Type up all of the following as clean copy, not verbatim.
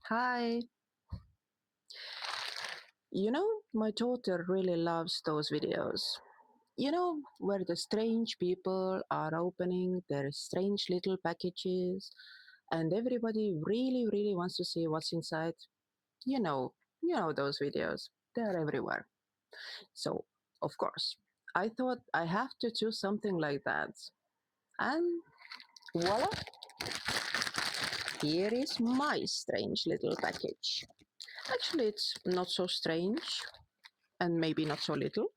Hi. My daughter really loves those videos. Where the strange people are opening their strange little packages and everybody really, really wants to see what's inside. You know, those videos. They're everywhere. So, of course, I thought I have to do something like that. And voila, here is my strange little package. Actually, it's not so strange and maybe not so little,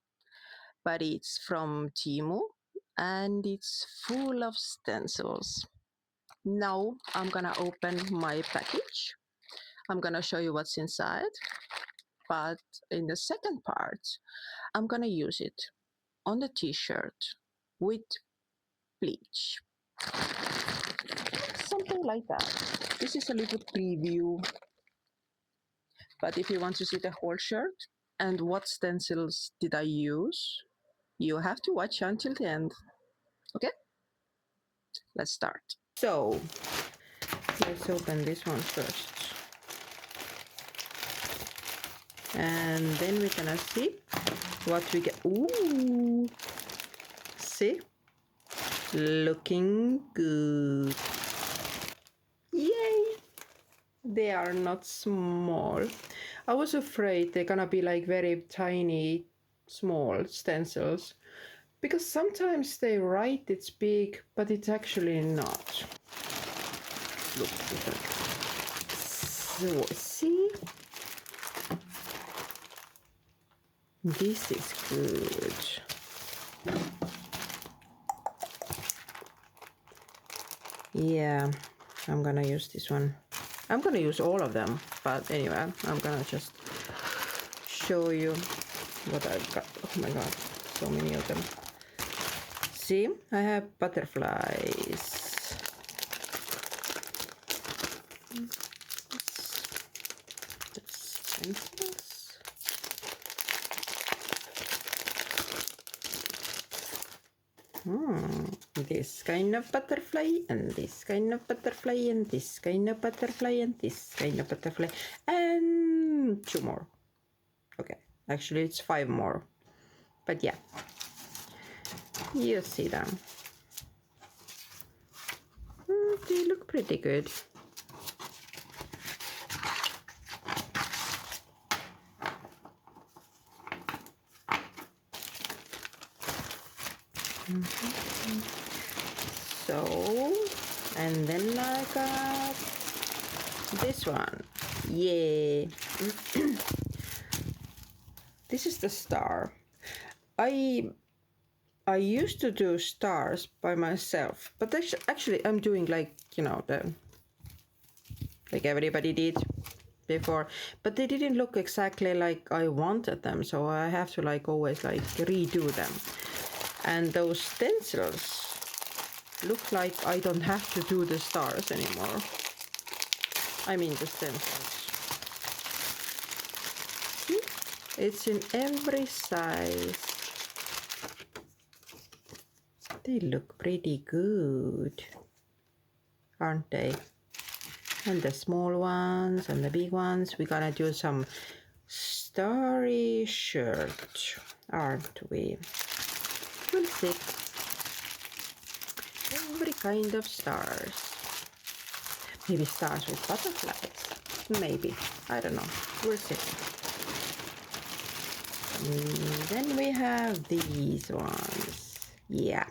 but it's from Temu and it's full of stencils. Now I'm gonna open my package. I'm gonna show you what's inside, but in the second part, I'm gonna use it on the t-shirt with bleach. Something like that. This is a little preview, but if you want to see the whole shirt and what stencils did I use, you have to watch until the end. Okay? Let's start. So, let's open this one first. And then we're gonna see what we get. Ooh! See? Looking good. Yay! They are not small. I was afraid they're gonna be like very tiny, small stencils. Because sometimes they write it's big, but it's actually not. Look, so see? This is good. Yeah, I'm gonna use this one. I'm gonna use all of them, but anyway, I'm gonna just show you what I've got. Oh my god, so many of them. See, I have butterflies. Stencils. This kind of butterfly, and this kind of butterfly, and this kind of butterfly, and this kind of butterfly, and 2 more. Okay, actually it's 5 more, but yeah, you see them. They look pretty good. So, and then I got this one. Yeah. This is the star. I used to do stars by myself, but actually I'm doing like, like everybody did before, but they didn't look exactly like I wanted them, so I have to like always like redo them. And those stencils look like I don't have to do the stars anymore. I mean the stencils. It's in every size. They look pretty good, aren't they? And the small ones and the big ones. We're gonna do some starry shirt, aren't we? We'll see. Every kind of stars. Maybe stars with butterflies. Maybe. I don't know. We'll see. And then we have these ones. Yeah.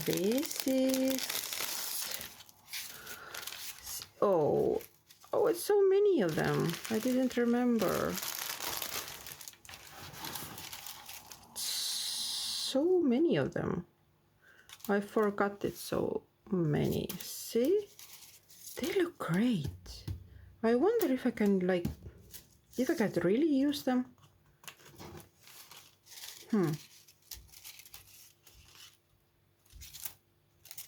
This is... Oh, it's so many of them. I didn't remember. So many of them. I forgot it's so many. See? They look great. I wonder if I can if I could really use them.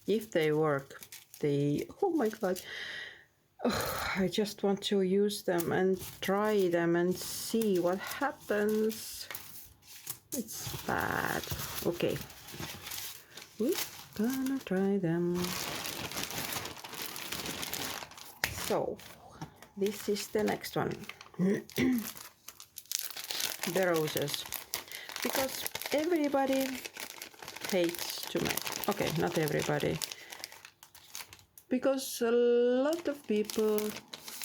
If they work, oh my god. Oh, I just want to use them and try them and see what happens. It's bad. Okay. We're gonna try them. So this is the next one. The roses, because everybody hates to make, okay, not everybody, because a lot of people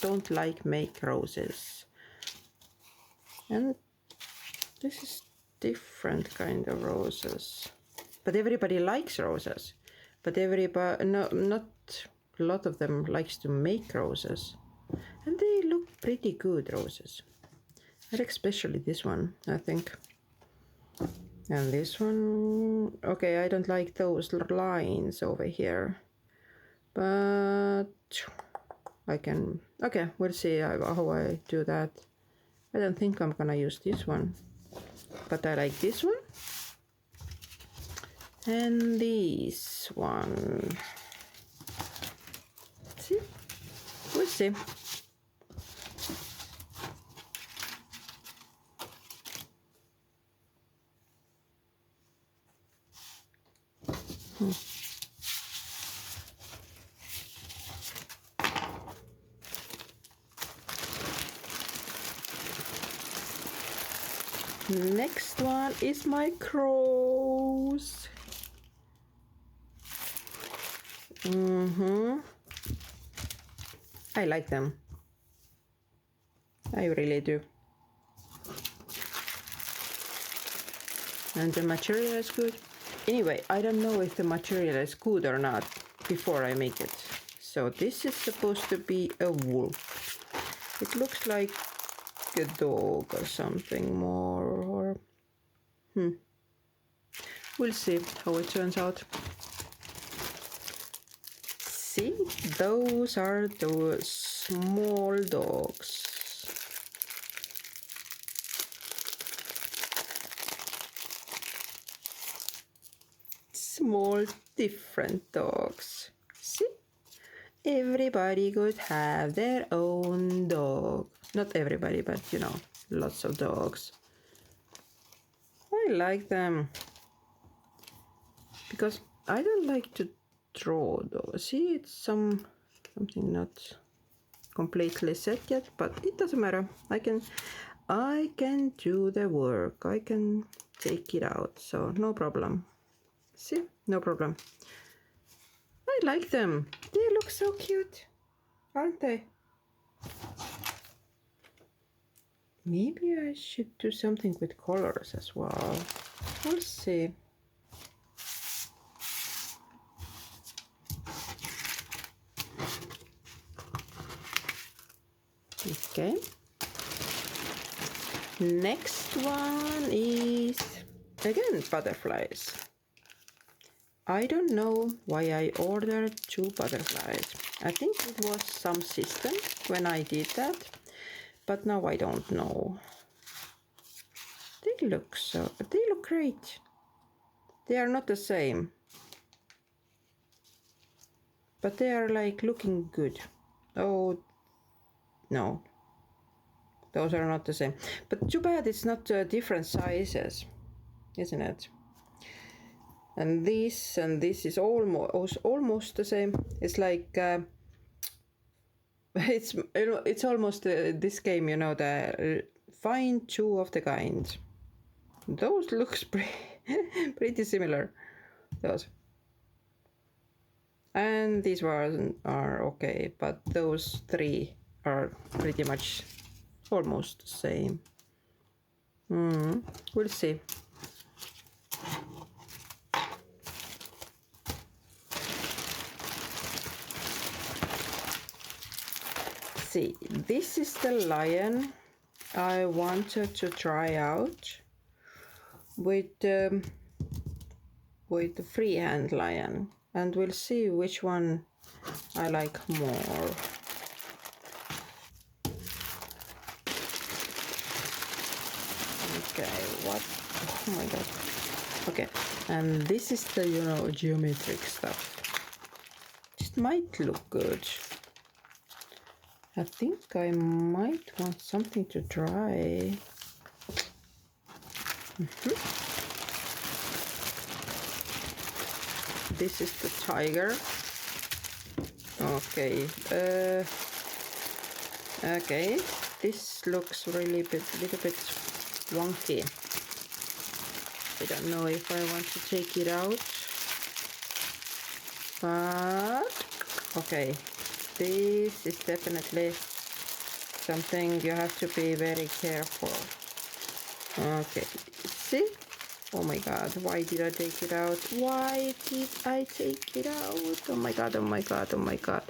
don't like make roses, and this is different kind of roses, but everybody likes roses, but everybody, no, not a lot of them likes to make roses, and they look pretty good, roses, and especially this one, I think. And this one, okay, I don't like those lines over here, but I can, okay, we'll see how I do that. I don't think I'm gonna use this one, but I like this one and this one. See, we'll see. Next one is my crows. I like them. I really do. And the material is good. Anyway, I don't know if the material is good or not before I make it. So this is supposed to be a wolf. It looks like a dog or something more, or we'll see how it turns out. See, those are those small dogs. Small different dogs. See, everybody could have their own dog. Not everybody, but you know, lots of dogs. I like them because I don't like to draw though. See, it's something not completely set yet, but it doesn't matter. I can do the work. I can take it out, so no problem. See, no problem. I like them. They look so cute, aren't they? Maybe I should do something with colors as well. We'll see. Okay. Next one is again butterflies. I don't know why I ordered 2 butterflies. I think it was some system when I did that, but now I don't know. They look great. They are not the same, but they are like looking good. Oh no, those are not the same. But too bad it's not different sizes, isn't it? And this is almost the same. It's like it's almost this game, you know, the find 2 of the kind. Those looks pretty similar. Those. And these ones are okay, but those 3 are pretty much almost the same. We'll see. See, this is the lion I wanted to try out with the freehand lion, and we'll see which one I like more. Okay, what? Oh my god. Okay, and this is the, you know, geometric stuff. It might look good. I think I might want something to dry. This is the tiger. Okay. Okay. This looks really little bit wonky. I don't know if I want to take it out. But okay, this is definitely something you have to be very careful. Okay, see? Oh my god, why did I take it out? Why did I take it out? Oh my god, oh my god, oh my god.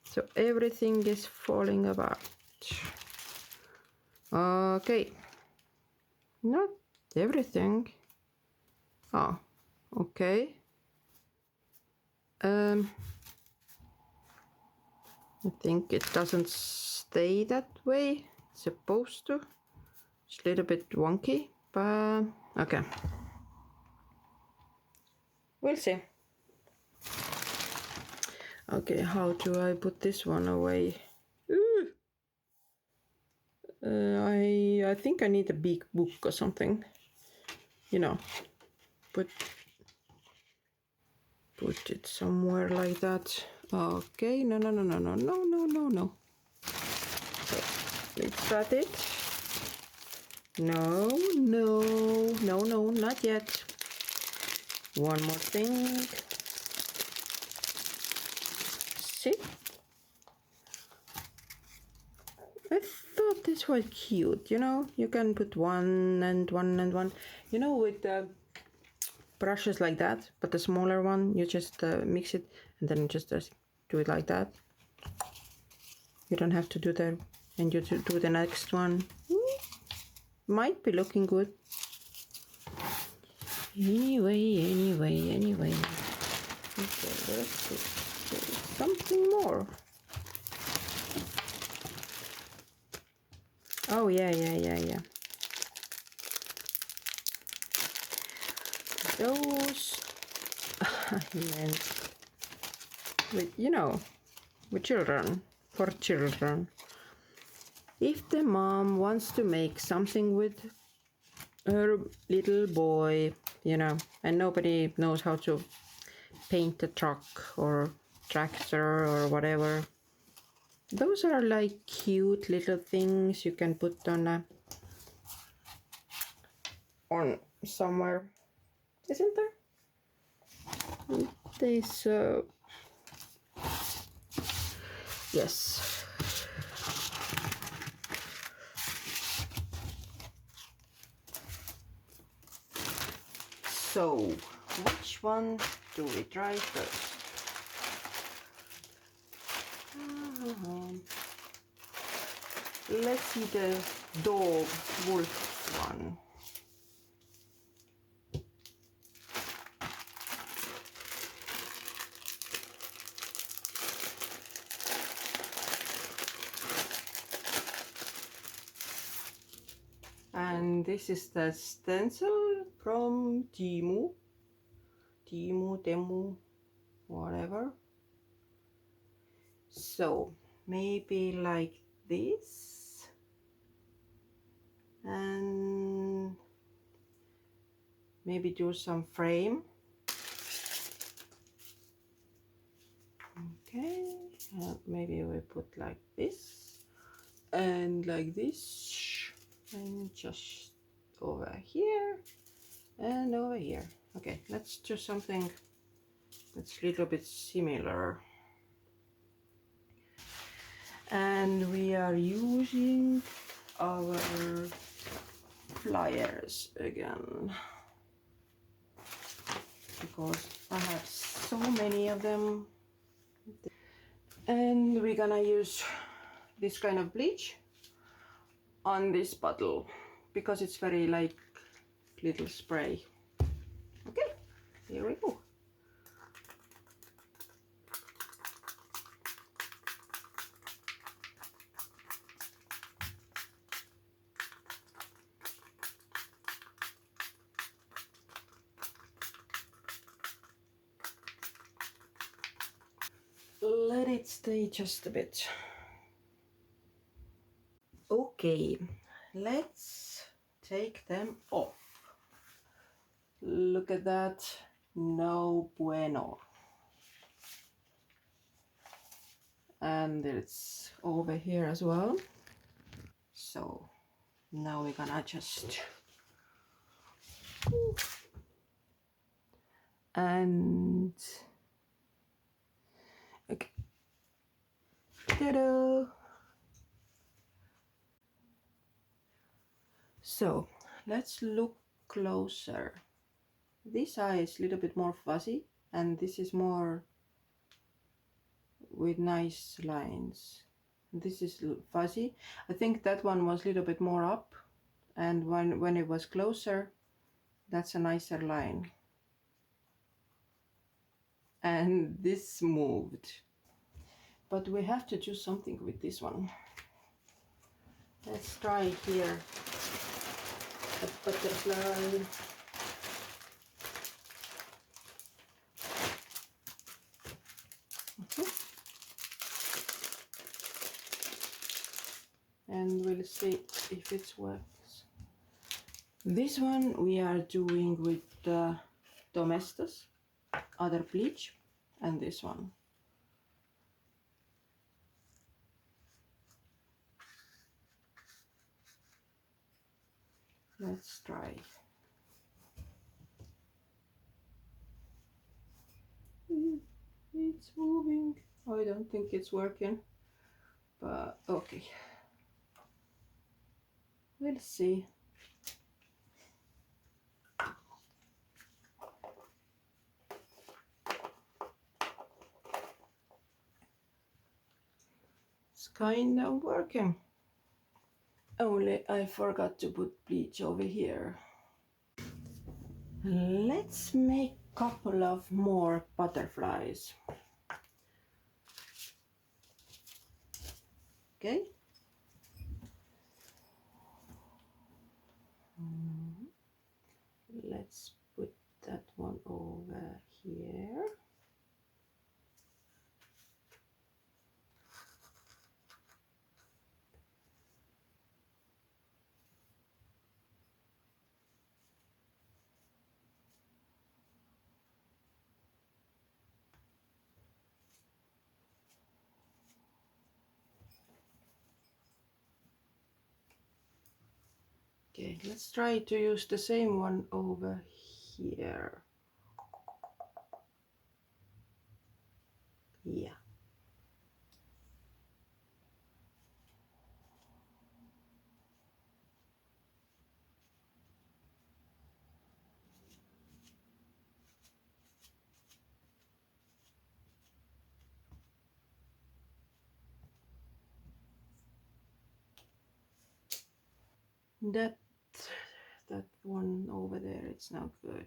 So everything is falling apart. Okay. Not everything. Oh, okay. I think it doesn't stay that way. It's supposed to. It's a little bit wonky, but okay. We'll see. Okay, how do I put this one away? I think I need a big book or something. You know, put it somewhere like that. Okay, no. Okay, is that it? No, not yet. One more thing. See? I thought this was cute, you know? You can put one and one and one. You know, with brushes like that, but the smaller one, you just mix it and then just do it like that. You don't have to do that, and you do the next one. Might be looking good. Anyway. Okay, let's see. Something more. Oh yeah. Those with, you know, with children, for children. If the mom wants to make something with her little boy, you know, and nobody knows how to paint a truck or tractor or whatever, those are like cute little things you can put on somewhere, isn't there? This yes. So which one do we try first? Let's see the dog wolf one. And this is the stencil from Temu, whatever. So maybe like this, and maybe do some frame. Okay, maybe we put like this and like this, and just over here and over here. Okay, let's do something that's a little bit similar. And we are using our flyers again, because I have so many of them. And we're gonna use this kind of bleach on this bottle because it's very like little spray. Okay, here we go. Let it stay just a bit. Okay, let's take them off. Look at that, no bueno. and it's over here as well. So now we're gonna just and okay. Ta-da! So let's look closer. This eye is a little bit more fuzzy, and this is more with nice lines. This is fuzzy. I think that one was a little bit more up, and when it was closer, that's a nicer line. And this moved, but we have to do something with this one. Let's try here a butterfly. And we'll see if it works. This one we are doing with the Domestos, other bleach, and this one. Let's try. It's moving. I don't think it's working, but okay. We'll see. It's kind of working. Only I forgot to put bleach over here. Let's make a couple of more butterflies. Okay. Let's put that one over here. Okay, let's try to use the same one over here. Yeah. That one over there, it's not good.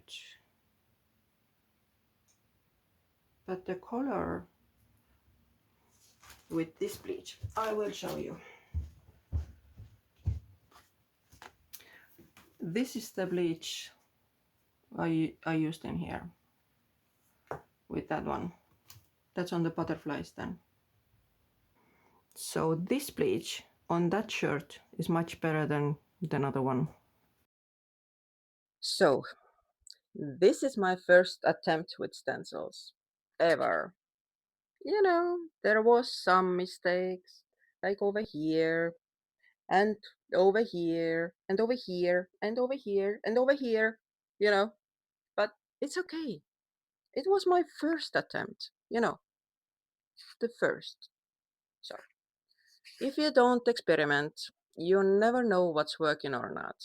But the color with this bleach, I will show you. This is the bleach I used in here with that one. That's on the butterflies then. So this bleach on that shirt is much better than the other one. So this is my first attempt with stencils ever. You know, there was some mistakes, like over here, and over here, and over here, and over here, and over here, you know, but it's okay. It was my first attempt, you know, the first. So if you don't experiment, you never know what's working or not,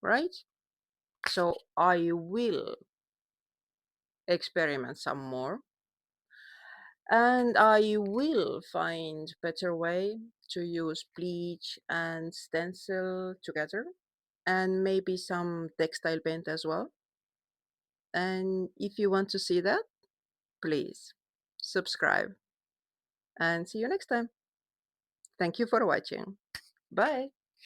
right? So I will experiment some more, and I will find better way to use bleach and stencil together, and maybe some textile paint as well. And if you want to see that, please subscribe, and see you next time. Thank you for watching. Bye.